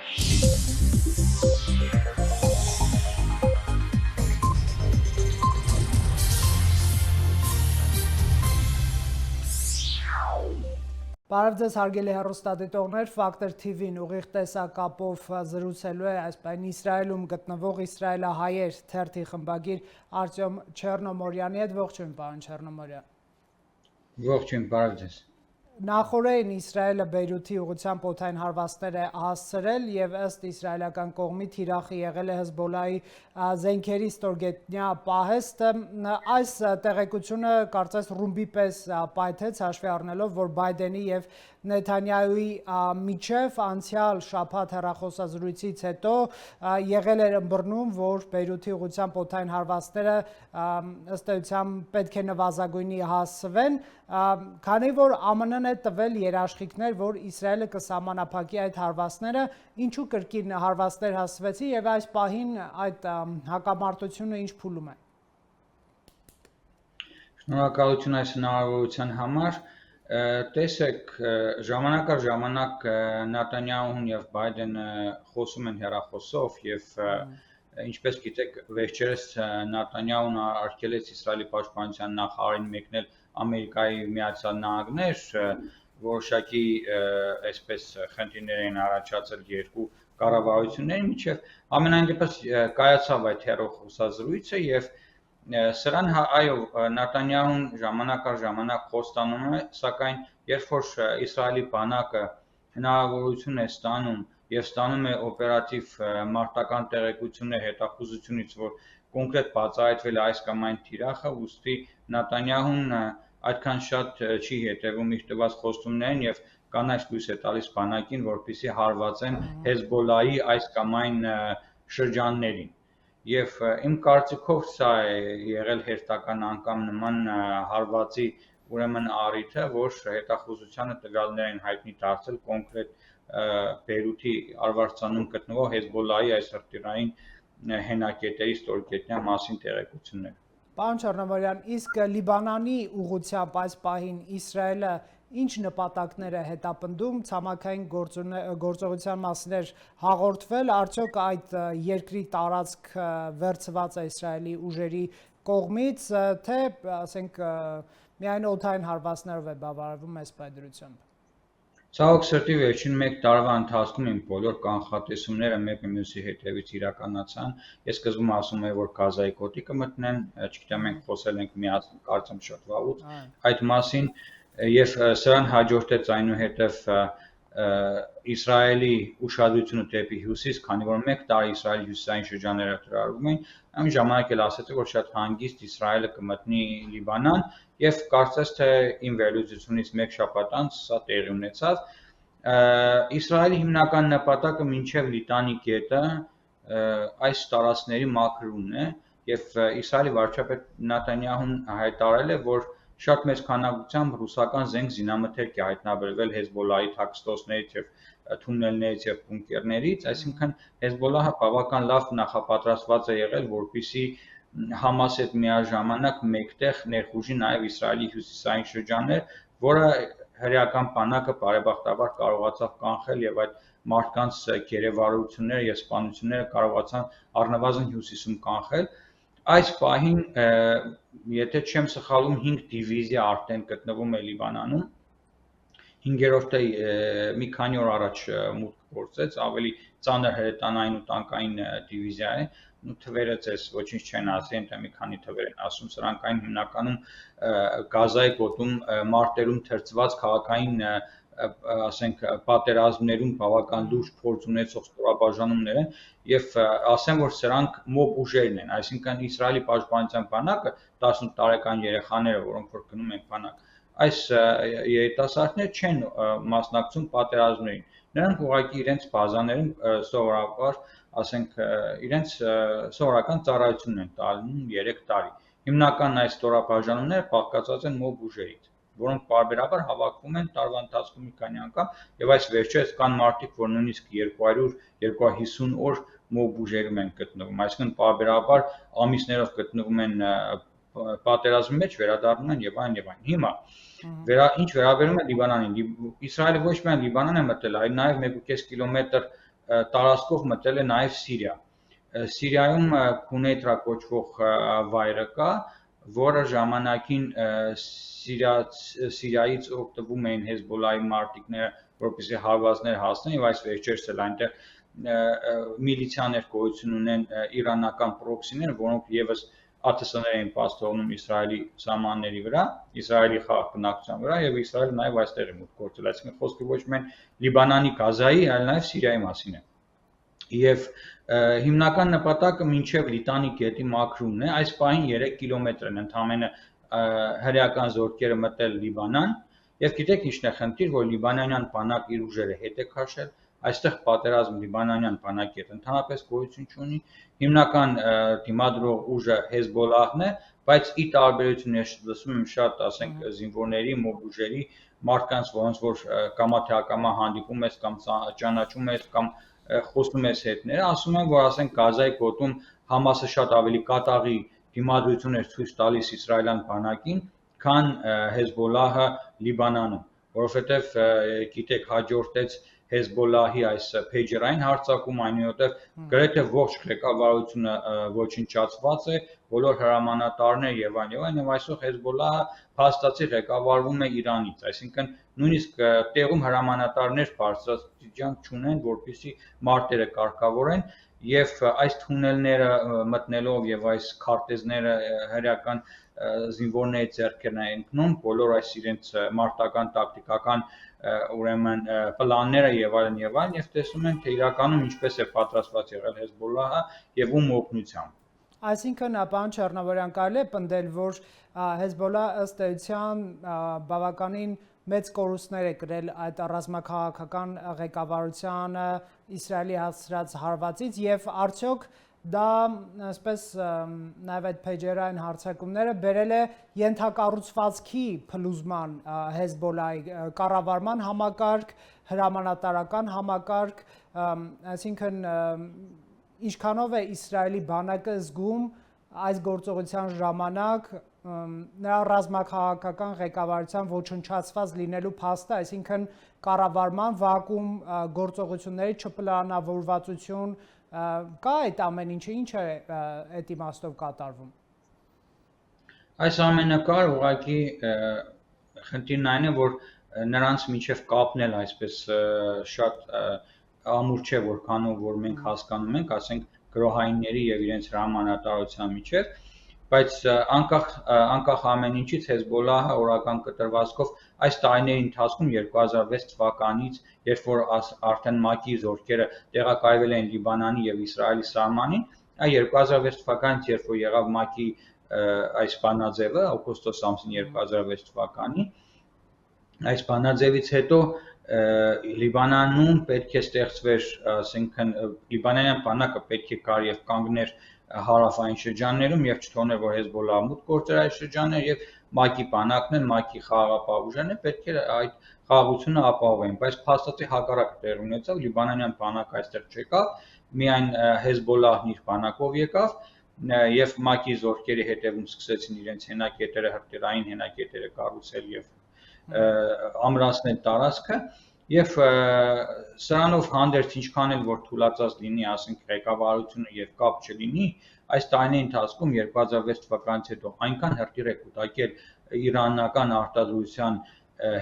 Բարև ձեզ հարգելի հեռուստադիտողներ, Ֆակտոր TV-ն ուղիղ տեսակապով զրուցելու է այսպես Իսրայելում գտնվող իսրայելահայեր թերթի խմբագիր Արտյոմ Չեռնոմորյանի հետ։ Ողջույն, պարոն Չեռնոմորյան։ Ողջույն, բարև ձեզ։ Նախորդին Իսրայելը Բեյրութի ուղղությամբ օդային հարվածներ է հասցրել եւ ըստ իսրայելական կողմի թիրախը եղել է Հեզբոլայի զենքերի ստորգետնյա պահեստը։ Այս տեղեկությունը կարծես ռումբի պես պայթեց, հաշվի առնելով, որ Բայդենի եւ Նեթանյահուի միջև անցյալ շաբաթ հեռախոսազրույցից հետո եղել էր ըմբռնում, որ Բեյրութի ուղղությամբ օդային հարվածները ըստ էության պետք է նվազագույնի հասցվեն, քանի որ ԱՄՆ-ն է տվել երաշխիքներ, որ Իսրայելը կսահմանափակի այդ հարվածները, ինչու կրկին հարվածներ հասցվեցին եւ այս պահին այդ հակամարտությունը ինչ փուլում է։ Շնորհակալություն այս հնարավորության համար։ Տեսեք, ժամանակ առ ժամանակ Նեթանյահուն եւ Բայդենը խոսում են հեռախոսով եւ ինչպես գիտեք, վերջերս Նեթանյահուն արգելեց Իսրայելի պաշտպանության նախարարին մեկնել Ամերիկայի Միացյալ Նահանգներ, որոշակի այսպես խնդիրներ են առաջացել երկու կառավարությունների միջև։ Ամենայն դեպս կայացավ այդ հեռախոսազրույցը եւ սրան այո Նեթանյահուն ժամանակ առ ժամանակ խոստանում է, սակայն երբ որ Իսրայելի բանակը հնարավորություն է ստանում եւ ստանում է օպերատիվ մարտական տեղեկություններ հետախուզությունից, որ կոնկրետ բացահայտվել է այս կամ այն թիրախը, ուստի Նեթանյահուն այդքան շատ չի հետևում իր տված խոստումներին եւ կանաչ լույս է տալիս բանակին, որպեսզի հարվածեն Հեզբոլայի այս կամ այն շրջաններին։ Եվ իմ կարծիքով սա է եղել հերթական անգամ նման հարվածի ուրեմն առիթը, որ հետախուզությանը տվյալներ են հայտնի դարձել կոնկրետ Բեյրութի արվարձանում գտնվող Հեզբոլայի այս հրթիռային հենակետերի ստորգետնյա մասին տեղեկություններ։ Պարոն Չեռնոմորյան, իսկ Լիբանանի ուղղությամբ այս պահին Իսրայելը ինչ նպատակներ է հետապնդում, ցամաքային գործողության մասին էր հաղորդվել, արդյոք այդ երկրի տարածք վերցված է Իսրայելի ուժերի կողմից, թե ասենք միայն օդային հարվածներով է բավարարվում այս պայդրությամբ։ Ցավոք սրտի վերջին 1 տարվա ընթացքում իմ բոլոր կանխատեսումները մեկը մյուսի հետևից իրականացան։ Ես սկզբում ասում էի, որ Գազայի գոտի կմտնեն, չգիտեմ, մենք խոսել ենք միասին, կարծեմ շատ վաղուց այդ մասին, եւ սրան հաջորդեց այնուհետև Իսրայելի ուշադրությունը դեպի հյուսիս, քանի որ 1 տարի Իսրայելի հյուսիսային շրջանները հրաժարվում էին, այն ժամանակ էլ ասեցի, որ շատ հանգիստ Իսրայելը կմտնի Լիբանան եւ կարծես թե իմ վերլուծությունից 1 շաբաթ անց սա տեղի ունեցավ։ Իսրայելի հիմնական նպատակը մինչև Լիտանի գետը այս տարածքների մաքրումն է եւ Իսրայելի վարչապետ Նեթանյահուն հայտարարել է, որ շատ մեծ քանակությամբ ռուսական զենք զինամթերք է հայտնաբերվել Հեզբոլայի թաքստոցներից եւ թունելներից եւ բունկերներից, այսինքն Հեզբոլահը բավական լավ նախապատրաստված է եղել, որպեսզի Համասի հետ միաժամանակ մեկտեղ ներխուժի նաեւ Իսրայելի հյուսիսային շրջաններ, որը հրեական բանակը բարեբախտաբար կարողացավ կանխել եւ այդ մարդկանց գերեվարությունները եւ սպանությունները կարողացան առնվազն հյուսիսում կանխել։ Այս պահին, եթե չեմ սխալվում, 5 դիվիզիա արդեն գտնվում է Լիբանանում, 5-րդը մի քանի օր առաջ մուտք գործեց, ավելի ծանր հրետանային ու տանկային դիվիզիա է, թվերը ձեզ ոչինչ չեն ասի, այնտեղ մի քանի թվեր են ասում, սրանք այն հիմնականում Գազայի գոտում մարտերում թրծված քաղաքային ասենք պատերազմներում բավական լուրջ փորձ ունեցող ստորաբաժանումներ են եւ ասեմ որ սրանք մոբ ուժերն են, այսինքն Իսրայելի պաշտպանության բանակը 18 տարեկան երեխաները, որոնք որ գնում են բանակ, այս երիտասարդներ չեն մասնակցում պատերազմներին, նրանք ուղղակի իրենց բազաներում սովորաբար ասենք իրենց սովորական ծառայությունն են տալնում 3 տարի։ Հիմնական այս ստորաբաժանումները բաղկացած են մոբ ուժերից, որոնք բարբերաբար հավաքվում են տարվա ընթացքում մի քանի անգամ եւ այս վերջերս կան մարդիկ, որ նույնիսկ 200-250 օր մոբ ուժերում են գտնվում, այսինքն բարբերաբար ամիսներով գտնվում են պատերազմի մեջ, վերադառնում են եւ այն եւ այն։ Հիմա ինչ վերաբերում է Լիբանանին, Իսրայելը ոչ միայն Լիբանան է մտել, այլ նաեւ 1.5 կիլոմետր տարածքով մտել է նաև Սիրիա։ Սիրիայում Քունեյթրա կոչվող վայրը կա, որը ժամանակին Սիրիայից օգտվում էին Հեզբոլայի մարտիկները, որպեսզի հարվածներ հասնեն, եւ այս վերջերս էլ այնտեղ միլիցիաներ գոյություն ունեն իրանական պրոքսիներ, որոնք եւս ԱԹՍ-ներ էին բաց թողնում Իսրայելի սահմանների վրա, Իսրայելի խաղաղ բնակչության վրա, եւ Իսրայելը նաեւ այստեղ է մուտք գործել, այսինքն խոսքը ոչ միայն Լիբանանի, Գազայի, այլ նաեւ Սիրիայի մասին է։ Եվ հիմնական նպատակը մինչև Լիտանի գետի մաքրումն է, այս պահին 3 կիլոմետր են ընդամենը հրեական զորքերը մտել Լիբանան, եւ գիտեք ինչն է խնդիր, որ լիբանանյան բանակ իր ուժերը հետ է քաշել, այստեղ պատերազմ լիբանանյան բանակի հետ ընդհանրապես գոյություն չունի, հիմնական դիմադրող ուժը Հեզբոլահն է, բայց ի տարբերություն ես լսում եմ շատ, ասենք, զինվորների, մոբուժերի, մարդկանց, որոնց որ կամա-թե-ակամա հանդիպում ես կամ ճանաչում ես կամ խոսում ես հետները, ասում են, որ ասենք Գազայի գոտում Համասը շատ ավելի կատաղի դիմադրություն էր ցույց տալիս իսրայելյան բանակին, քան Հեզբոլահը Լիբանանում, որովհետև գիտեք հաջորդեց Հեզբոլահի այս փեջերային հարձակում, այնուհետև գրեթե ողջ ղեկավարությունը ոչնչացված է, բոլոր հրամանատարներ եւ այլն, եւ այսօր Հեզբոլահը փաստացի ղեկավարվում է Իրանից, այսինքն նույնիսկ տեղում հրամանատարներ բարձրաստիճան չունեն, որպեսզի մարտերը կարգավորեն, եւ այս թունելները մտնելով եւ այս քարտեզները հրեական զինվորների ձեռքերն են ընկնում, բոլոր այս իրենց մարտական տակտիկական ուրեմն պլանները եւ այլն, եւ տեսնում են, թե իրականում ինչպես է պատրաստված եղել Հեզբոլահը եւ ում օգնությամբ։ Այսինքն, պարոն Չեռնովորյան, կարելի է պնդել, որ Հեզբոլահը ըստ էության բավականին մեծ կորուստներ է կրել այդ ռազմաքաղաքական ղեկավարությանը Իսրայելի հասցրած հարվածից եւ արդյոք դա այսպես նաև այդ փեջերային հարձակումները բերել է ենթակառուցվածքի փլուզման Հեզբոլահի կառավարման համակարգ, հրամանատարական համակարգ, այսինքն ինչքանով է Իսրայելի բանակը զգում այս գործողության ժամանակ նրա ռազմաքաղաքական ղեկավարության ոչնչացված լինելու փաստը, այսինքն կառավարման վակուում գործողությունների չպլանավորվածություն կա այդ ամեն ինչը, ինչ է այդ իմաստով կատարվում։ Այս ամենը կար, ուղղակի խնդիրն այն է, որ նրանց միջև կապն էլ այսպես շատ ամուր չէ, որքանով որ մենք հասկանում ենք, ասենք գրոհայինների եւ իրենց հրամանատարության միջև, բայց անկախ ամեն ինչից Հեզբոլահը օրական կտրվածքով այս տարիների ընթացքում 2006 թվականից, երբ որ արդեն ՄԱԿ-ի զորքերը տեղակայվել են Լիբանանի եւ Իսրայելի սահմանին, 2006 թվականից, երբ որ եղավ ՄԱԿ-ի այս բանաձևը, օգոստոս ամսին 2006 թվականին, այս բանաձևից հետո Լիբանանում պետք է ստեղծվեր, ասենքն Լիբանանյան բանակը պետք է գար եւ կանգներ հարավային շրջաններում եւ չթողներ, որ Հեզբոլահը մուտք գործեր այս շրջաններ եւ ՄԱԿ-ի բանակն են, ՄԱԿ-ի խաղաղապահ ուժերն են, պետք է այդ խաղաղությունը ապահովեն, բայց փաստացի հակառակը տեղ ունեցավ, Լիբանանյան բանակը այստեղ չեկավ, միայն Հեզբոլահն իր բանակով եկավ եւ ՄԱԿ-ի զորքերի հետևում սկսեցին իրենց հենակետերը, հրթիռային հենակետերը կառուցել եւ ամրացնել տարածքը եւ սրանով հանդերձ ինչքան էլ որ թուլացած լինի, ասենք ղեկավարությունը եւ կապ չլինի, այս տարիների ընթացքում 2006 թվականից հետո այնքան հրթիռ է կուտակել իրանական արտադրության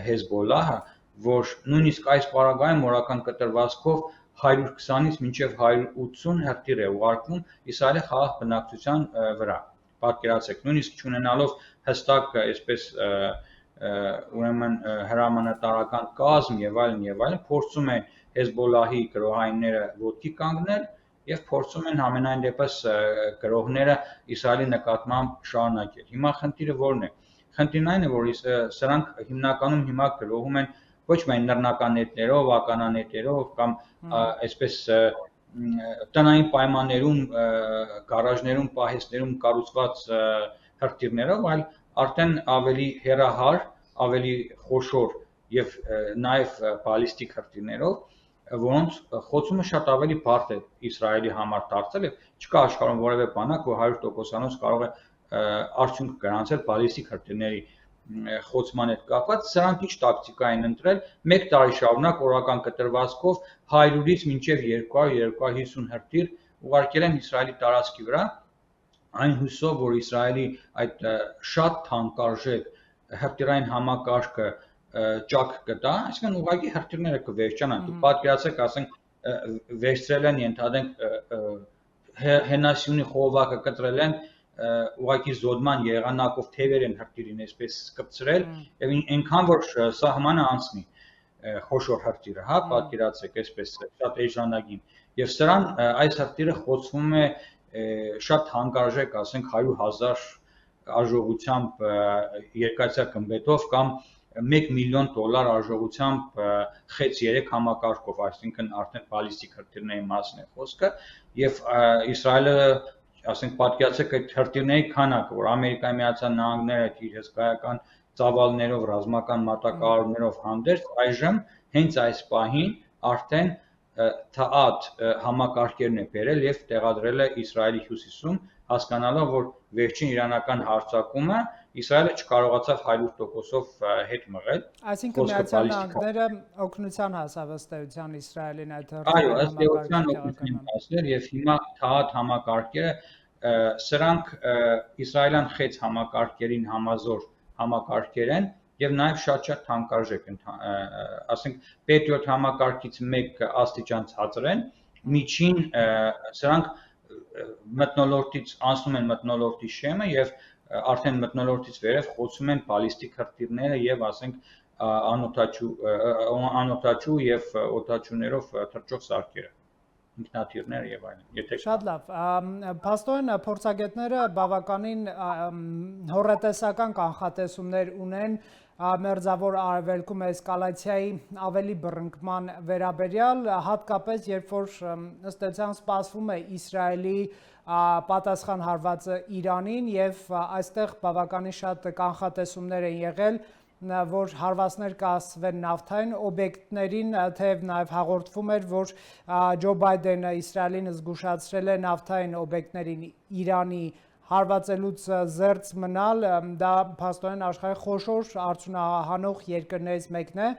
Հեզբոլահը, որ նույնիսկ այս պարագայում օրական կտրվածքով 120-ից մինչև 180 հրթիռ է ուղարկվում Իսրայելի խաղաղ բնակչության վրա։ Պատկերացրեք, նույնիսկ չունենալով հստակ այսպես ուրեմն հրամանատարական կազմ եւ այլն փորձում են Հեզբոլահի գրոհայինները ոտքի կանգնել եւ փորձում են համենայն դեպս գրոհները Իսրայելի նկատմամբ շարունակել։ Հիմա խնդիրը ո՞րն է։ Խնդիրն այն է, որ սրանք հիմնականում հիմա գրոհում են ոչ միայն նռնականետներով, ականանետերով կամ այսպես տնային պայմաններում, գարաժներում, պահեստներում կառուցված հրթիռներով, այլ արդեն ավելի հեռահար, ավելի խոշոր եւ նաեւ բալիստիկ հրթիռներով, որոնց խոցումը շատ ավելի բարդ է Իսրայելի համար դարձել եւ չկա աշխարհում որևէ բանակ, որ 100%-անոց կարող է արդյունք գրանցել բալիստիկ հրթիռների խոցման հետ կապված, սրանք ինչ տակտիկա են ընտրել, 1 տարի շարունակ օրական կտրվածքով 100-ից մինչև 200-250 հրթիռ ուղարկել են Իսրայելի տարածքի վրա, այն հույսով, որ Իսրայելի այդ շատ թանկարժեք հրթիռային համակարգը ճակ կտա, այսինքն ուղղակի հրթիռները կվերջանան, դուք պատկերացեք, ասենք վերցրել են, ենթադրենք հենասյունի խողովակը կտրել են, ուղղակի զոդման եղանակով թևեր են հրթիռին այսպես կպցրել եւ այնքան որ սահմանը անցնի խոշոր հրթիռը, հա, պատկերացեք այսպես շատ էժանագին եւ սրան այս հրթիռը խոցվում է շատ թանկարժեք, ասենք 100,000 արժողությամբ երկաթյա գմբեթով կամ $1 միլիոն արժողությամբ խեց 3 համակարգով, այսինքն արդեն բալիստիկ հրթիռների մասին է խոսքը եւ Իսրայելը ասենք պատկերացեք այդ հրթիռների քանակը, որ Ամերիկայի Միացյալ Նահանգները իր հսկայական ծավալներով, ռազմական մատակարարումներով հանդերձ այժմ հենց այս պահին արդեն թաատ համակարգերն է բերել եւ տեղադրել է Իսրայելի հյուսիսում, հասկանալով, որ վերջին իրանական հարձակումը Իսրայելը չկարողացավ 100%-ով հետ մղել։ Այսինքն Միացյալ Նահանգները օգնության հասավ ըստ էության Իսրայելին այդ այո, ըստ էության օգնության հասել եւ հիմա թաատ համակարգերը սրանք իսրայելյան խեց համակարգերին համազոր համակարգեր են եւ նաեւ շատ թանկարժեք են, ասենք Patriot համակարգից 1 աստիճան ցածր են, միջին սրանք մթնոլորտից անցնում են մթնոլորտի շեմը եւ արդեն մթնոլորտից վերև խոցում են բալիստիկ հրթիռները եւ ասենք անօդաչու եւ օդաչուներով թռչող սարքերը, ինքնաթիռներ եւ այլն։ Շատ լավ։ Փաստորեն փորձագետները բավականին հոռետեսական կանխատեսումներ ունեն մերձավոր արևելքում էսկալացիայի ավելի բռնկման վերաբերյալ, հատկապես երբ որ ըստ էության սպասվում է Իսրայելի պատասխան հարվածը Իրանին եւ այստեղ բավականին շատ կանխատեսումներ են եղել, որ հարվածներ կասվեն նավթային օբյեկտներին, թեև նաև հաղորդվում էր, որ Ջո Բայդենը Իսրայելին զգուշացրել է նավթային օբյեկտներին Իրանի հարվածելուց զերծ մնալ, դա փաստորեն աշխարհի խոշոր արդյունահանող երկրներից մեկն է,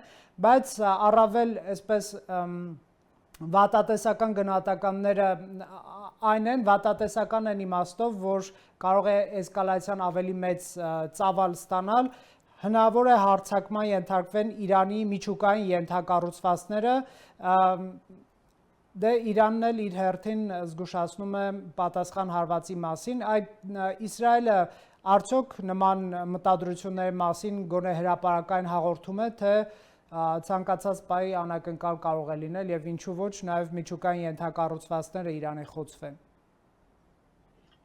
բայց առավել այսպես վատատեսական գնահատականները այն են, վատատեսական են իմաստով, որ կարող է էսկալացիան ավելի մեծ ծավալ ստանալ, հնարավոր է հարձակման ենթարկվեն Իրանի միջուկային ենթակառուցվածքները, դե Իրանն էլ իր հերթին զգուշացնում է պատասխան հարվածի մասին, այդ Իսրայելը արդյոք նման մտադրությունների մասին գոնե հրապարակային հաղորդում է, թե ցանկացած պահի անակնկալ կարող է լինել եւ ինչու ոչ նաեւ միջուկային ենթակառուցվածքները Իրանի խոցվեն։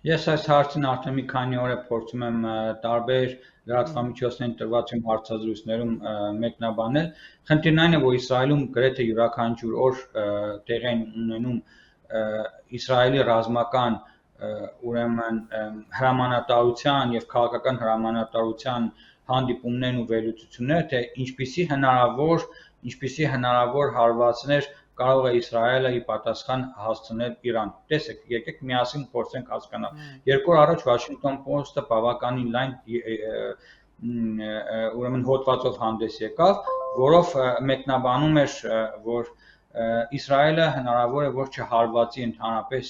Ես այս հարցին արդեն մի քանի օր է փորձում եմ տարբեր լրատվամիջոցներին տրված իմ հարցազրույցներում մեկնաբանել։ Խնդիրն այն է, որ Իսրայելում գրեթե յուրաքանչյուր օր տեղի են ունենում Իսրայելի ռազմական ուրեմն հրամանատարության եւ քաղաքական հրամանատարության հանդիպումներն ու վերլուծությունները, թե ինչպիսի հնարավոր հարվածներ կարող է Իսրայելը ի պատասխան հասցնել Իրան։ Տեսեք, եկեք միասին փորձենք հասկանալ։ 2 օր առաջ Washington Post-ը բավականին լայն ուրեմն հոդվածով հանդես եկավ, որով մեկնաբանում էր, որ Իսրայելը հնարավոր է որ չհարվածի ընդհանրապես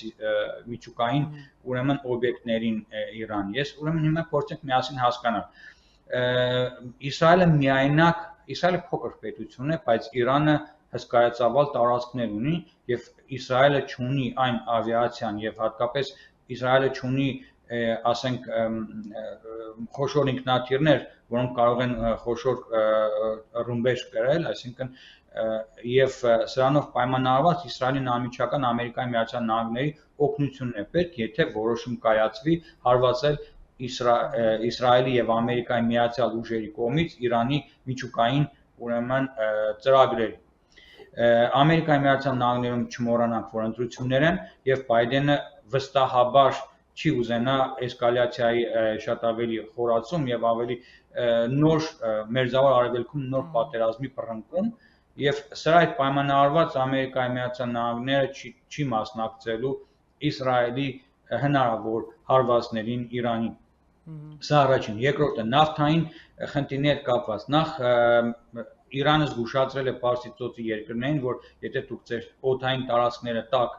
միջուկային ուրեմն օբյեկտներին Իրան։ Ես ուրեմն հիմա փորձենք միասին հասկանալ։ Իսրայելը փոքր պետություն է, բայց Իրանը հսկայածավալ տարածքներ ունի եւ Իսրայելը չունի այն ավիացիան եւ հատկապես Իսրայելը չունի, ասենք, խոշոր ինքնաթիռներ, որոնք կարող են խոշոր ռումբեր կրել, այսինքն եւ սրանով պայմանավորված Իսրայելին անմիջական Ամերիկայի Միացյալ Նահանգների օգնությունն է պետք, եթե որոշում կայացվի հարվածել Իսրայելի եւ Ամերիկայի Միացյալ ուժերի կողմից Իրանի միջուկային ուրեմն ծրագրերի։ Ամերիկայի Միացյալ Նահանգներում չմոռանանք, որ ընտրություններ են եւ Բայդենը վստահաբար չի ուզենա էսկալացիայի շատ ավելի խորացում եւ ավելի նոր մերձավոր արևելքում նոր պատերազմի բռնկում եւ սրա այդ պայմանավորված Ամերիկայի Միացյալ Նահանգները չի մասնակցելու Իսրայելի հնարավոր հարվածներին Իրանին։ Սա առաջին, երկրորդը նավթային խնդիրներ կապված։ Նախ Իրանը զգուշացրել է Պարսից ծոցի երկրներին, որ եթե դուք ձեր օդային տարածքները տակ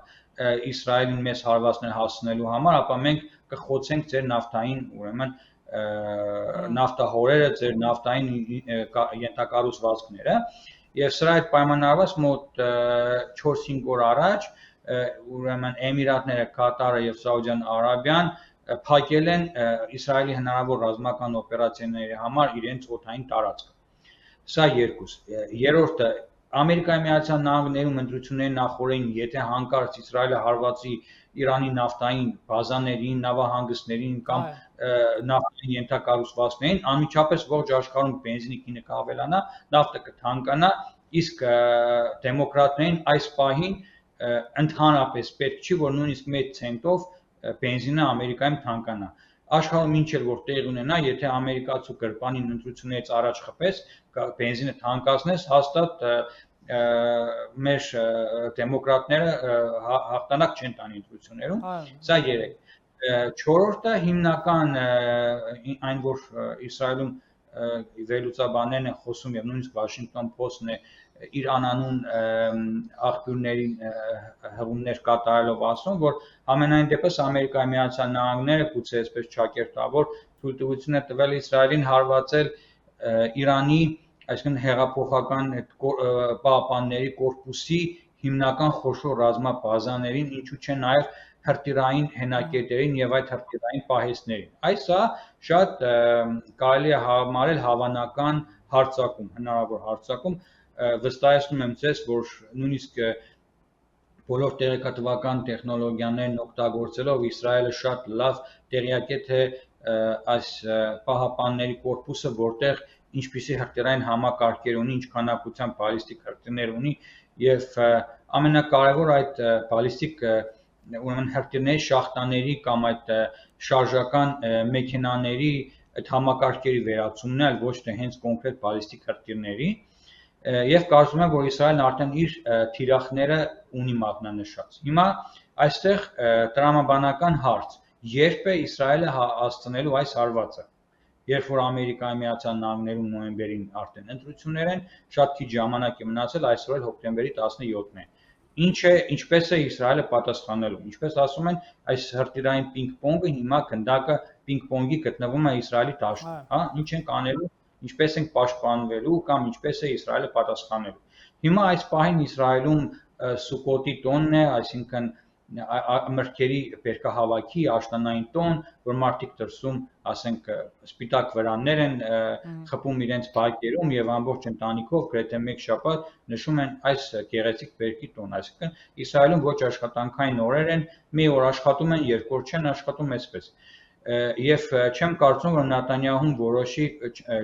Իսրայելին մեծ հարվածներ հասցնելու համար, ապա մենք կխոցենք ձեր նավթային, ուրեմն նավթահորերը, ձեր նավթային ենթակառուցվածքները, եւ սրա հետ պայմանավորված մոտ 4-5 օր առաջ ուրեմն Էմիրատները, Կատարը եւ Սաուդյան Արաբիան փակել են Իսրայելի հնարավոր ռազմական օպերացիաների համար իրենց օդային տարածքը։ Սա երկուս։ Երրորդը Ամերիկայի Միացյալ Նահանգներում ընտրությունների նախորդին, եթե հանկարծ Իսրայելը հարվածի Իրանի նավթային բազաներին, նավահանգիստներին կամ նավթային ենթակառուցվածքներին, անմիջապես ողջ աշխարհում բենզինի գինը կավելանա, նավթը կթանկանա, իսկ դեմոկրատներին այս պահին ընդհանրապես պետք չի, որ նույնիսկ 1 ցենտով բենզինը Ամերիկայում թանկանա։ Աշխարհում ինչ էլ որ տեղի ունենա, եթե ամերիկացու գրպանին ընտրություններից առաջ խփես, բենզինը թանկացնես, հաստատ մեր դեմոկրատները հաղթանակ չեն տանի ընտրություններում։ Սա 3։ Չորրորդը հիմնական այն որ Իսրայելում վերլուծաբաններն են խոսում եւ նույնիսկ Washington Post-ն է իր անանուն աղբյուրներին հղումներ կատարելով ասում, որ ամենայն դեպս Ամերիկայի Միացյալ Նահանգները գուցե այսպես ճակերտավոր թույլտվություն է տվել Իսրայելին հարվածել Իրանի, այսինքն հեղափոխական պահապանների կորպուսի հիմնական խոշոր ռազմաբազաներին, ինչու՞ չէ նաև հրթիռային հենակետերին եւ այդ հրթիռային պահեստներին։ Այսա շատ կարելի է համարել հավանական հարձակում, հնարավոր հարձակում, վստահեցնում եմ ձեզ, որ նույնիսկ բոլոր տեղեկատվական տեխնոլոգիաներն օգտագործելով Իսրայելը շատ լավ տեղյակ է թե այս պահապանների կորպուսը որտեղ ինչպիսի հրթիռային համակարգեր ունի, ինչ քանակությամբ բալիստիկ հրթիռներ ունի եւ ամենակարևոր այդ բալիստիկ ուրեմն հրթիռների շախտաների կամ այդ շարժական մեքենաների այդ համակարգերի վերացումն է, այլ ոչ թե հենց կոնկրետ բալիստիկ հրթիռների եւ կարծում եմ, որ Իսրայելն արդեն իր թիրախները ունի մատնանշած։ Հիմա այստեղ տրամաբանական հարց. երբ է Իսրայելը հասցնելու այս հարվածը։ Երբ որ Ամերիկայի Միացյալ Նահանգներում նոյեմբերին արդեն ընտրություններ են, շատ քիչ ժամանակ է մնացել, այսօր էլ հոկտեմբերի 17-ն է։ Ինչպես է Իսրայելը պատասխանելու։ Ինչպես ասում են, այս հրթիռային պինգ-պոնգը հիմա գնդակը պինգ-պոնգի գտնվում է Իսրայելի դաշտում, հա, ինչ ենք անելու, ինչպես ենք պաշտպանվելու կամ ինչպես է Իսրայելը պատասխանելու։ Հիմա այս պահին Իսրայելում Սուկոտի տոնն է, այսինքն մրգերի բերքահավաքի աշնանային տոն, որ մարդիկ դրսում, ասենք, սպիտակ վրաններ են խփում իրենց բայկերում եւ ամբողջ ընտանիքով գրեթե մեկ շաբաթ նշում են այս գեղեցիկ բերքի տոն, այսինքն Իսրայելում ոչ աշխատանքային օրեր են, մի օր աշխատում են, երկու օր չեն աշխատում, այսպես։ Եվ չեմ կարծում, որ Նեթանյահուն որոշի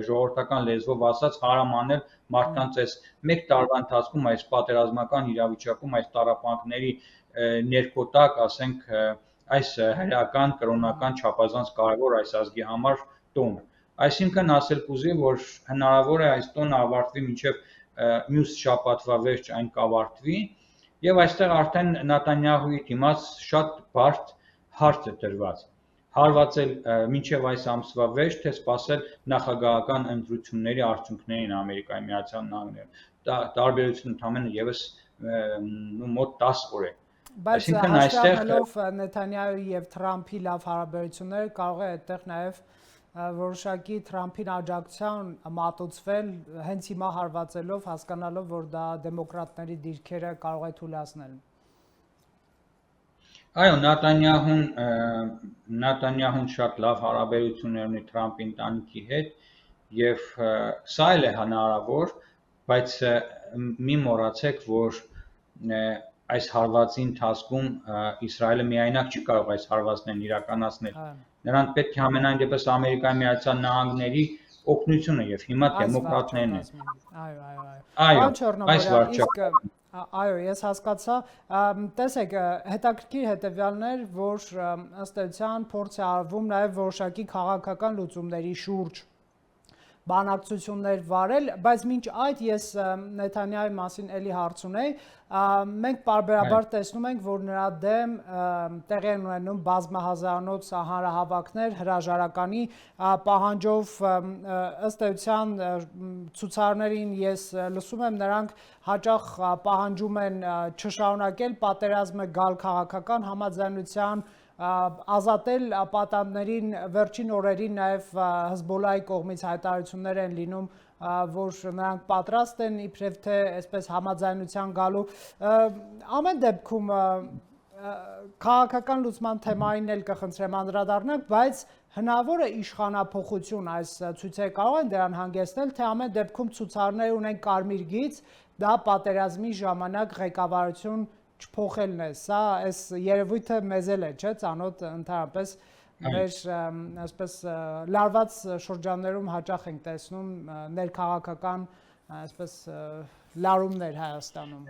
ժողովրդական լեզվով ասած հարամանել մարդկանց այս մեկ տարվա ընթացքում այս պատերազմական իրավիճակում այս տառապանքների ներքոտակ, ասենք, այս հրեական կրոնական չափազանց կարևոր այս ազգի համար տոնը։ Այսինքն ասել կուզի, որ հնարավոր է այս տոնը ավարտվի մինչև մյուս շաբաթվա վերջ այն կավարտվի, եւ այստեղ արդեն Նեթանյահուի դիմաց շատ բարդ հարց է դրված։ Հարվածել մինչև այս ամսվա վերջ, թե սպասել նախագահական ընտրությունների արդյունքներին Ամերիկայի Միացյալ Նահանգներում։ Տարբերությունը ընդամենը եւս մոտ 10 օր է։ Բայց հաշվելով Նեթանյահուի եւ Թրամփի լավ հարաբերությունները կարող է այդտեղ նաեւ որոշակի Թրամփին աջակցության մատուցվել հենց հիմա հարվածելով, հասկանալով, որ դա դեմոկրատների դիրքերը կարող է թույլատրել։ Այո, Նեթանյահուն շատ լավ հարաբերություններ ունի Թրամփի ընտանիքի հետ եւ սա էլ է հնարավոր, բայց մի մոռացեք, որ այս հարվածի ընթացքում Իսրայելը միայնակ չի կարող այս հարվածներն իրականացնել։ Նրանց պետք է ամենայն դեպս Ամերիկայի Միացյալ Նահանգների օգնությունը եւ հիմա դեմոկրատներն են։ Այո, այս վարչակազմը Այո, ես հասկացա, տեսեք, հետաքրքիր հետևյալներ, որ ըստ էության փորձ է արվում նաև որոշակի քաղաքական լուծումների շուրջ, բանակցություններ վարել, բայց մինչ այդ ես Նեթանյահի մասին էլի հարց ունեի, մենք պարբերաբար տեսնում ենք, որ նրա դեմ տեղի են ունենում բազմահազարանոց հանրահավաքներ հրաժարականի պահանջով, ըստ էության ցուցարներին ես լսում եմ, նրանք հաճախ պահանջում են չշարունակել պատերազմը, գալ քաղաքական համաձայնության, ազատել պատանդներին վերջին օրերին նաև Հեզբոլլահի կողմից հայտարարություններ են լինում, որ նրանք պատրաստ են իբրև թե այսպես համաձայնության գալու։ Ամեն դեպքում քաղաքական լուծման թեմային էլ կխնդրեմ անդրադառնանք, բայց հնարավոր է իշխանափոխություն այս ցույցերը կարող են դրան հանգեցնել, թե ամեն դեպքում ցուցարներ ունեն կարմիր գիծ, դա պատերազմի ժամանակ ղեկավարություն չփոխելն է, սա այս երևույթը մեզ էլ է, չէ՞, ծանոթ ընդհանրապես մեր այսպես լարված շրջաններում հաճախ ենք տեսնում ներքաղաքական այսպես լարումներ Հայաստանում։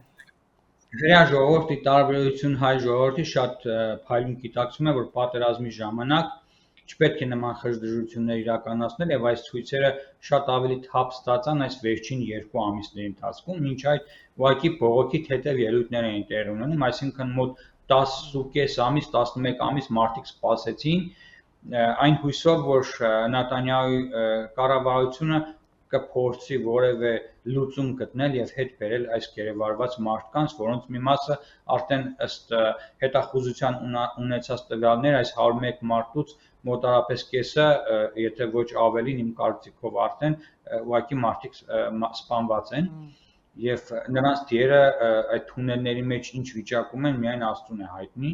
Հայ ժողովրդի տարբերություն հայ ժողովրդի շատ փայլուն գիտակցում է, որ պատերազմի ժամանակ չպետք է նման խժդժություններ իրականացնել եւ այս ցույցերը շատ ավելի թափ ստացան այս վերջին 2 ամիսների ընթացքում, մինչ այդ ուղղակի բողոքի թեթև ելույթներ էին տեղի ունենում, այսինքն մոտ 10.5 ամիս, 11 ամիս մարդիկ սպասեցին այն հույսով, որ Նեթանյահուի կառավարությունը կփորձի որևէ լուծում գտնել եւ հետ բերել այս գերեվարված մարդկանց, որոնց մի մասը արդեն ըստ հետախուզության ունեցած տվյալներ այս 101 մարդուց մոտարապես կեսը, եթե ոչ ավելին իմ կարծիքով արդեն ուղղակի մարդիկ սպանված են եւ նրանց դերը այդ թունելների մեջ ինչ վիճակում են միայն Աստծուն է հայտնի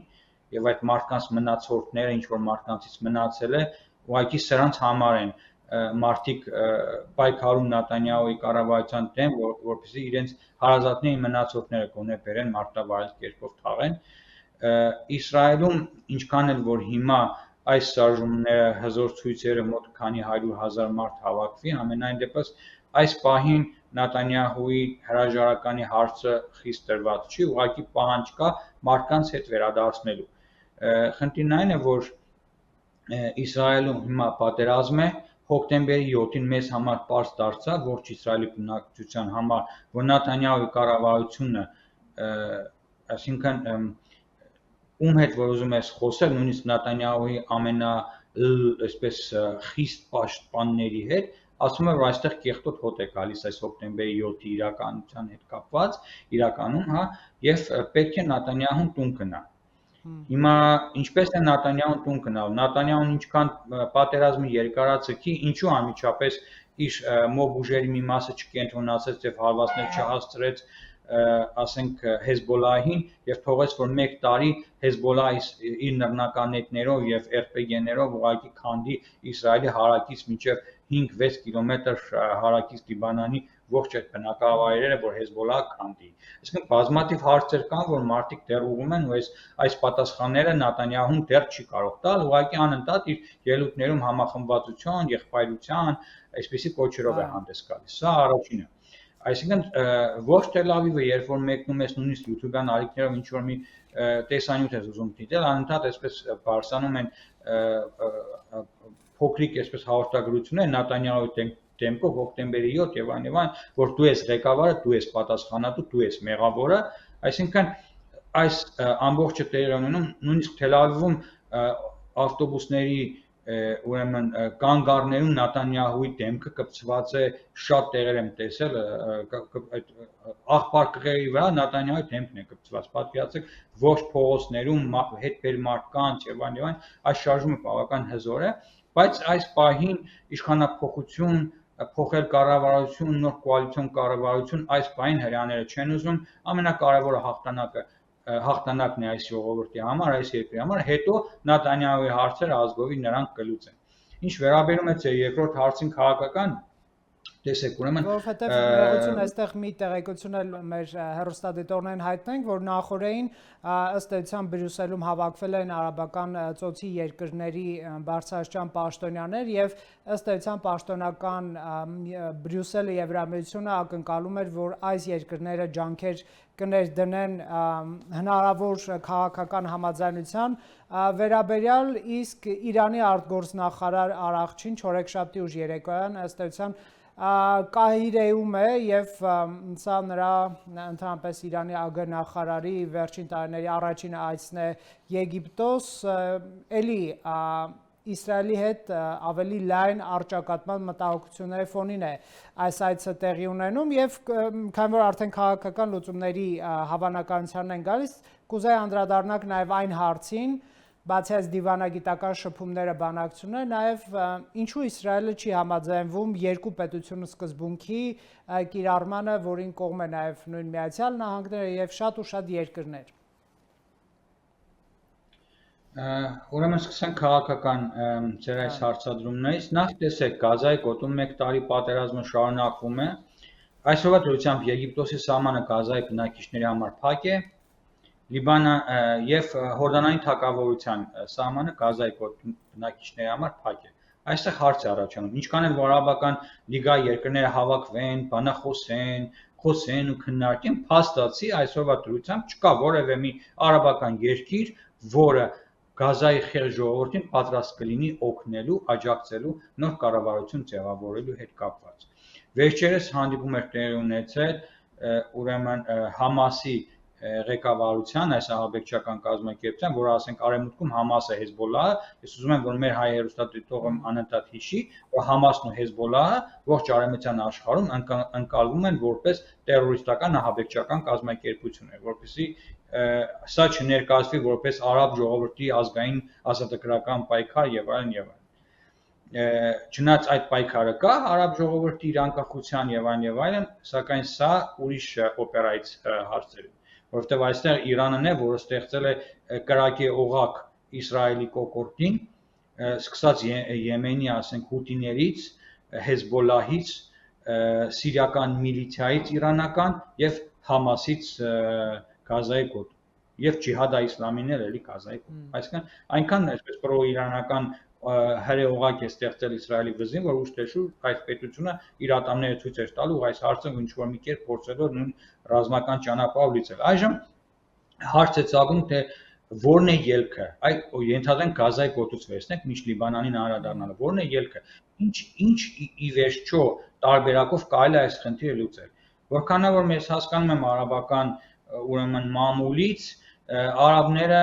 եւ այդ մարդկանց մնացորդները ինչ որ մարդկանցից մնացել է ուղղակի սրանց համար են մարդիկ պայքարում Նեթանյահուի կառավարության դեմ, որպեսզի իրենց հարազատների մնացորդները գոնե բերեն մարտավարել կերպով թաղեն։ Իսրայելում ինչքան էլ որ հիմա այս շարժումները հզոր ցույցերը մոտ քանի 100,000 մարդ հավաքվի, ամենայն դեպս այս պահին Նեթանյահուի հրաժարականի հարցը խիստ դրված չի, ուղղակի պահանջ կա մարդկանց հետ վերադարձնելու։ Խնդիրն այն է, որ Իսրայելում հիմա պատերազմ է, հոկտեմբերի 7-ին մեզ համար պարզ դարձավ ողջ Իսրայելի բնակչության համար, որ Նեթանյահուի կառավարությունը, այսինքն ում հետ որ ուզում ես խոսել, նույնիսկ Նեթանյահուի այսպես խիստ պաշտպանների հետ, ասում է, որ այստեղ կեղտոտ հոտ է գալիս այս հոկտեմբերի 7-ի իրականության հետ կապված, իրականում, հա, եւ պետք է Նեթանյահուն տուն գնա։ Հիմա ինչպես է Նեթանյահուն տուն գնալ։ Նեթանյահուն ինչքան պատերազմի երկարացքի, ինչու անմիջապես իր մոբ ուժերի մի մասը չկենտրոնացրեց եւ հարվածներ չհասցրեց, ասենք Հեզբոլլահին եւ թողեց որ 1 տարի Հեզբոլլահը իր նռնականետներով եւ RPG-ներով ուղղակի քանդի Իսրայելի հարակից մինչեւ 5-6 կիլոմետր հարակից Լիբանանի ողջ այդ բնակավայրերը, որ Հեզբոլլահը քանդի։ Այսինքն բազմաթիվ հարցեր կան, որ մարդիկ դեռ ուղում են ու այս պատասխանները Նեթանյահուն դեռ չի կարող տալ, ուղղակի անընդհատ իր ելույթներում համախմբվածության, եղբայրության, այսպիսի կոչերով է հանդես գալիս։ Սա առաջինը։ Այսինքն ոչ Թել Ավիվը, երբ որ մեկնում ես նույնիսկ YouTube-յան ալիքներով ինչ որ մի տեսանյութ ես ուզում դիտել, անընդհատ այսպես բարձրանում են փոքրիկ այսպես հաղորդագրություններ Նեթանյահուի դեմքով հոկտեմբերի 7 եւ այլն, որ դու ես ղեկավարը, դու ես պատասխանատու, դու ես մեղավորը, այսինքն այս ամբողջը տեղի ունենում նույնիսկ Թել Ավիվում ավտոբուսների ուրեմն կանգառներում Նեթանյահուի դեմքը կպցված է, շատ տեղեր եմ տեսել, այդ աղբարկղերի վրա Նեթանյահուի դեմքն է կպցված, պատկերացրեք ողջ փողոցներում հետբեր մարդկանց եւ այլն, այս շարժումը բավական հզոր է, բայց այս պահին իշխանափոխություն, փոխել կառավարություն, նոր կոալիցիոն կառավարություն այս պահին հрьяաները չեն ուզում, ամենակարևորը հաղթանակն է այս ժողովրդի համար, այս երկրի համար, հետո Նեթանյահուի հարցերը ազգովի նրանք կլուծեն։ Ինչ վերաբերում է ձեր երկրորդ հարցին քաղաքական, Տեսեք, ուրեմն Որովհետև նեղություն այստեղ մի տեղեկություն էլ մեր հեռուստադիտողներին հայտնենք, որ նախորդին ըստ էության Բրյուսելում հավաքվել են արաբական ծոցի երկրների բարձրաստիճան պաշտոնյաներ եւ ըստ էության պաշտոնական Բրյուսելը եւ Եվրամիությունը ակնկալում էր, որ այս երկրները ջանքեր կներդնեն հնարավոր քաղաքական համաձայնության վերաբերյալ, իսկ Իրանի արտգործնախարար Արաղչին չորեքշաբթի ուշ երեկոյան ըստ էության Կահիրեում է եւ սա նրա ընդհանրապես Իրանի ԱԳ նախարարի վերջին տարիների առաջին այցն է Եգիպտոս, էլի Իսրայելի հետ ավելի լայն առճակատման մտահոգությունների ֆոնին է այս այցը տեղի ունենում եւ քանի որ արդեն քաղաքական լուծումների հավանականությանն են գալիս, կուզեի անդրադառնալ նաեւ այն հարցին, բացի այս դիվանագիտական շփումները բանակցությունները, նաև ինչու Իսրայելը չի համաձայնվում երկու պետություն սկզբունքի կիրառմանը, որին կողմ է նաև նույն Միացյալ Նահանգները եւ շատ ու շատ երկրներ։ Ուրեմն սկսենք քաղաքական ձեր այս հարցադրումներից։ Նախ տեսեք, Գազայի գոտում 1 տարի պատերազմը շարունակվում է։ Այսօրվա դրությամբ Եգիպտոսի սահմանը Գազայի բնակիչների համար փակ է։ Լիբանը եւ Հորդանանի թագավորության սահմանը Գազայի գոտի բնակիչների համար փակ է։ Այստեղ հարց է առաջանում, ինչքան էլ արաբական լիգա երկրները հավաքվեն, բանախոսեն, խոսեն ու քննարկեն, փաստացի այսօրվա դրությամբ չկա որևէ մի արաբական երկիր, որը Գազայի խեղճ ժողովրդին պատրաստ կլինի օգնելու, աջակցելու նոր կառավարություն ձևավորելու հետ կապված։ Վերջերս հանդիպում էր տեղի ունեցել ուրեմն Համասի ղեկավարության, այս ահաբեկչական կազմակերպության, որը ասենք արևմուտքում Համասը Հեզբոլլահը, ես ուզում եմ որ մեր հայ հեռուստադիտողը անընդհատ հիշի, որ Համասն ու Հեզբոլլահը ողջ արևմտյան աշխարհում ընկալվում են որպես տերորիստական ահաբեկչական կազմակերպություններ, որպեսզի սա չներկայացվի որպես արաբ ժողովրդի ազգային ազատագրական պայքար եւ այլն եւ այլն։ Չնայած այդ պայքարը կա արաբ ժողովրդի իր անկախության եւ այլն, սակայն սա ուրիշ օպերայից հարցեր է, որովհետեւ այստեղ Իրանն է, որը ստեղծել է կրակի օղակ Իսրայելի կոկորդին, սկսած Եմենի, ասենք, հութիներից, Հեզբոլլահից, սիրիական միլիցիայից իրանական եւ Համասից Գազայի գոտում եւ ջիհադ իսլամին էլ էլի Գազայի գոտում։ Այսինքն այնքան այսպես պրոիրանական հրեողակ է ստեղծել Իսրայելի վզին, որ ուշտեշուր այս պետությունը իր ատամները ցույց էր տալու այս հարցը ինչ որ մի կերպ փորձելով նույն ռազմական ճանապարհով լուծել։ Այժմ հարց է ցակում, թե որն է ելքը։ Այդ ենթադրենք Գազայի գոտուց վերցնենք մինչ Լիբանանին անդրադառնալը, որն է ելքը։ Ինչ ի վերջո տարբերակով կարելի է այս խնդիրը լուծել։ Որքանով որ ես հասկանում եմ արաբական ուրեմն մամուլից արաբները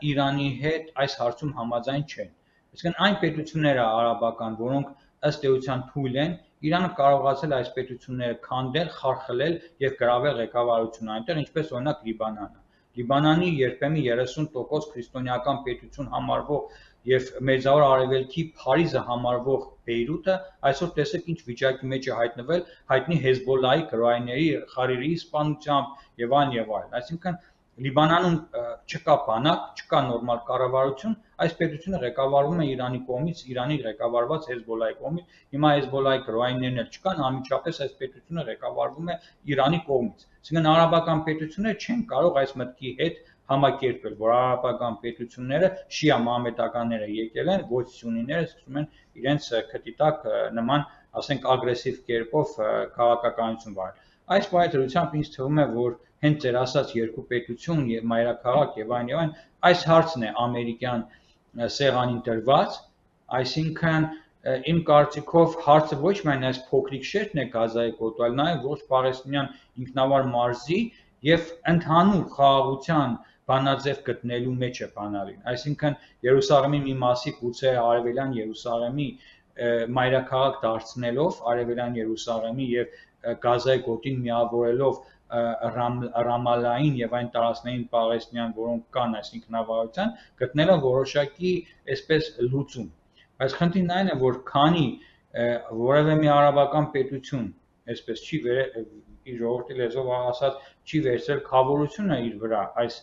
Իրանի հետ այս հարցում համաձայն չեն։ Այսինքն այն պետությունները արաբական, որոնք ըստ էության թույլ են, Իրանը կարողացել է այս պետությունները քանդել, խարխլել եւ գրավել ղեկավարությունը այնտեղ, ինչպես օրինակ Լիբանանը։ Լիբանանի երբեմն 30% քրիստոնեական պետություն համարվող եւ Մեծավոր Արևելքի Փարիզը համարվող Բեյրութը այսօր տեսեք ինչ վիճակի մեջ է հայտնվել հայտնի Հեզբոլլահի կրոայների Խարիրիի սպանությամբ եւ այլն։ Այսինքն Լիբանանում չկա բանակ, չկա նորմալ կառավարություն, այս պետությունը ղեկավարվում է Իրանի կողմից, Իրանի ղեկավարված Հեզբոլլահի կողմից։ Հիմա Հեզբոլլահի կրոայներն էլ չկան, անմիջապես այս պետությունը ղեկավարվում է Իրանի կողմից։ Այսինքն արաբական պետությունները չեն կարող այս մտքի հետ համակերպել, որ արաբական պետությունները շիա մահմեդականները եկել են, ոչ սունիները սկսում են իրենց քթի տակ նման, ասենք, ագրեսիվ կերպով քաղաքականություն վարել։ Այս պայմանությամբ ինձ թվում է, որ հենց ձեր ասած երկու պետություն եւ մայրաքաղաք եւ այլն, այս հարցն է ամերիկյան սեղանին դրված, այսինքն իմ կարծիքով հարցը ոչ միայն այս փոքրիկ շերտն է Գազայի գոտու, այլ նաեւ ոչ պաղեստինյան ինքնավար մարզի եւ ընդհանուր խաղաղության բանաձև գտնելու մեջ է բանալին։ Այսինքն Երուսաղեմի մի մասի գուցե արևելյան Երուսաղեմի մայրաքաղաք դարձնելով արևելյան Երուսաղեմի եւ Գազայի գոտին միավորելով Ռամալլային եւ այն տարածքներին Պաղեստինյան, որոնք կան այս ինքնավարության, գտնելով որոշակի այսպես լուծում։ Բայց խնդիրն այն է, որ քանի որևէ մի արաբական պետություն այսպես չի իր ժողովրդի լեզվով ասած չի վերցրել խավորությունը իր վրա այս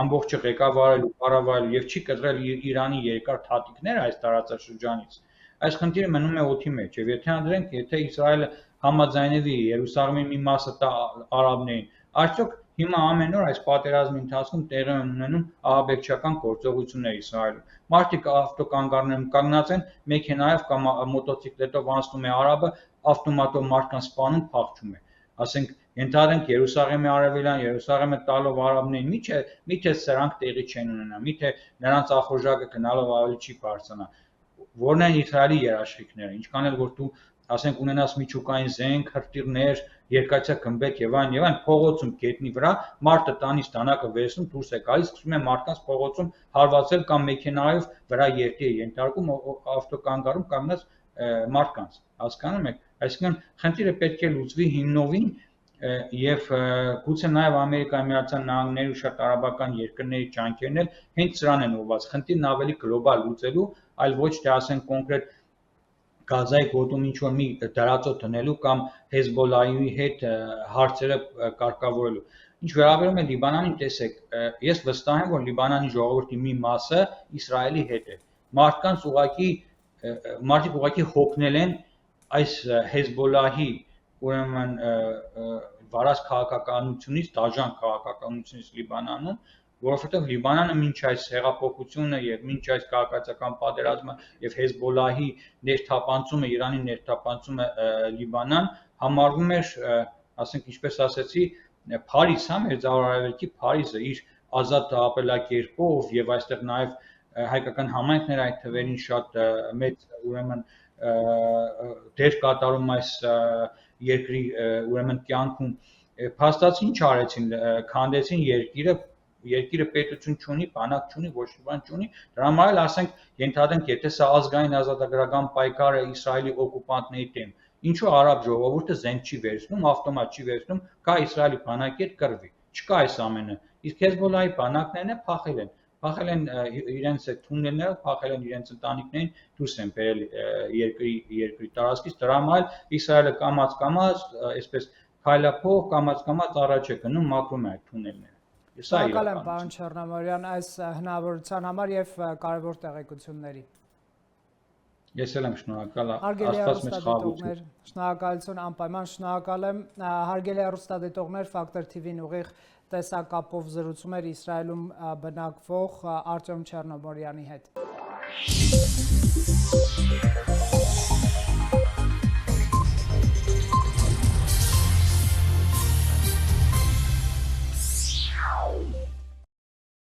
ամբողջը ղեկավարելու, կառավարելու եւ չի կտրել Իրանի երկար թաթիկները այս տարածաշրջանից։ Այս խնդիրը մնում է օդի մեջ եւ եթե անդրենք, եթե Իսրայելը համաձայնվի Երուսաղեմի մի մասը տա արաբներին, արդյոք հիմա ամեն օր այս պատերազմի ընթացքում տեղի են ունենում ահաբեկչական գործողություններ Իսրայելում։ Մարդիկ ավտոկանգառներում կանգնած են, մեքենայով կամ մոտոցիկլետով անցնում է արաբը, ավտոմատով մարդկանց սպանում, փախչում է։ Ասենք ենթադրենք Երուսաղեմի արևելյան Երուսաղեմը տալով արաբներին, միթե սրանք տեղի չեն ունենա, միթե նրանց ախորժակը գնալով ավելի չի բարձրանա։ Որն են Իսրայելի երաշխիքները, ինչքան էլ որ դու ասենք ունենաս միջուկային զենք, հրթիռներ, երկաթյա գմբեթ եւ այն, փողոցում գետնի վրա մարդը տանից դանակը վերցնում, դուրս է գալիս, սկսում է մարդկանց փողոցում հարվածել կամ մեքենայով վրա երթի է ենթարկում ավտոկանգառում կանգնած մարդկանց։ Հասկանում եք, այսինքն խնդիրը պետք է լուծվի հիմնովին եւ գուցե նաեւ Ամերիկայի Միացյալ Նահանգների ու շատ արաբական երկրների ջանքերն էլ հենց սրան են ուղղված, խնդիրն ավելի գլոբալ լուծելու, այլ ոչ թե ասենք կոնկրետ Գազայի գոտում ինչ-որ մի դարածո տնելու կամ Հեզբոլլահի հետ հարցերը կարգավորելու։ Ինչ վերաբերում է Լիբանանին, տեսեք, ես վստահ եմ, որ Լիբանանի ժողովրդի մի մասը Իսրայելի հետ է։ Մարդիկ ուղղակի հոգնել են այս Հեզբոլլահի ուրեմն վարած քաղաքականությունից, դաժան քաղաքականությունից Լիբանանում, որովհետև Լիբանանը մինչ այս հեղափոխությունը եւ մինչ այս քաղաքացիական պատերազմը եւ Հեզբոլլահի ներթափանցումը, Իրանի ներթափանցումը Լիբանան համարվում էր, ասենք ինչպես ասեցի, Փարիզ, Մերձավոր Արևելքի Փարիզը իր ազատ ապրելակերպով եւ այստեղ նաեւ հայկական համայնքները այդ թվերին շատ մեծ ուրեմն դեր կատարում այս երկրի ուրեմն կյանքում փաստացի ինչ արեցին, քանդեցին երկիրը պետություն չունի, բանակ չունի, ոչ մի բան չունի, դրա համար էլ ասենք ենթադրենք, եթե սա ազգային ազատագրական պայքար է Իսրայելի օկուպանտների դեմ, ինչու արաբ ժողովուրդը զենք չի վերցնում, ավտոմատ չի վերցնում, կա Իսրայելի բանակի հետ կռվի, չկա այս ամենը, իսկ Հեզբոլլահի բանակներն են փախել են իրենց այդ թունելները, փախել են իրենց ընտանիքներին, դուրս են բերել երկրի տարածքից, դրա համար Իսրայելը կամաց-կամաց, այսպես քայլափող կամաց-կամաց առաջ է գնում, մաքրում է այդ թունելները։ Շնորհակալ եմ, պարոն Չեռնամորյան, այս հնարավորության համար եւ կարևոր տեղեկությունների։ Ես էլ եմ շնորհակալ, Հարգելի Աստված մեզ խաղաղություն։ Շնորհակալություն անպայման շնորհակալ եմ։ Հարգելի հեռուստադիտողներ, Ֆակտոր TV-ն ուղիղ տեսակապով զրուցում էր Իսրայելում բնակվող Արտյոմ Չեռնոմորյանի հետ։